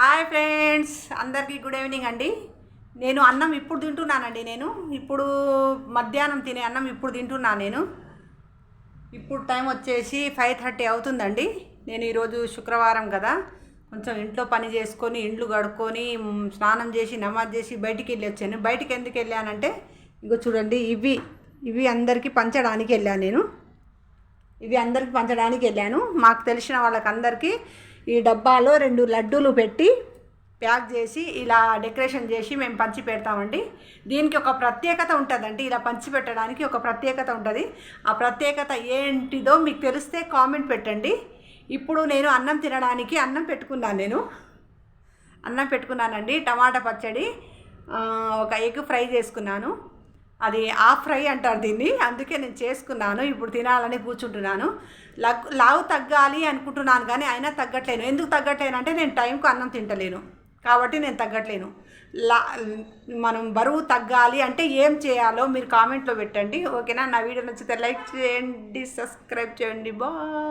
Hi friends, అందరికీ good evening అండి. నేను అన్నం ఇప్పుడు తింటున్నానండి. నేను ఇప్పుడు మధ్యాహ్నం తినే అన్నం ఇప్పుడు తింటున్నాను. ఇప్పుడు టైం వచ్చేసి 5:30 అవుతుందండి. నేను ఈరోజు శుక్రవారం కదా, కొంచెం ఇంట్లో పని చేసుకొని ఇండ్లు కడుక్కొని స్నానం చేసి నమాజ్ చేసి బయటికి వెళ్ళి వచ్చాను. బయటికి ఎందుకు వెళ్ళానంటే ఇగో చూడండి, ఇవి అందరికీ పంచడానికి వెళ్ళాను. ఇవి అందరికి పంచడానికి వెళ్ళాను. మాకు తెలిసిన వాళ్ళకందరికీ ఈ డబ్బాలో 2 లడ్డూలు పెట్టి ప్యాక్ చేసి ఇలా డెకరేషన్ చేసి మేము పంచి పెడతామండి. దీనికి ఒక ప్రత్యేకత ఉంటుందండి. ఇలా పంచి పెట్టడానికి ఒక ప్రత్యేకత ఉంటుంది. ఆ ప్రత్యేకత ఏంటిదో మీకు తెలిస్తే కామెంట్ పెట్టండి. ఇప్పుడు నేను అన్నం తినడానికి అన్నం పెట్టుకున్నానండి. టమాటా పచ్చడి, ఒక ఎగ్ ఫ్రై చేసుకున్నాను. అది హాఫ్ ఫ్రై అంటారు దీన్ని, అందుకే నేను చేసుకున్నాను. ఇప్పుడు తినాలని కూర్చుంటున్నాను. లావు తగ్గాలి అనుకుంటున్నాను కానీ అయినా తగ్గట్లేను. ఎందుకు తగ్గట్లేను అంటే నేను టైంకు అన్నం తింటలేను కాబట్టి నేను తగ్గట్లేను. మనం బరువు తగ్గాలి అంటే ఏం చేయాలో మీరు కామెంట్లో పెట్టండి, ఓకేనా? నా వీడియో నచ్చితే లైక్ చేయండి, సబ్స్క్రైబ్ చేయండి. బాయ్.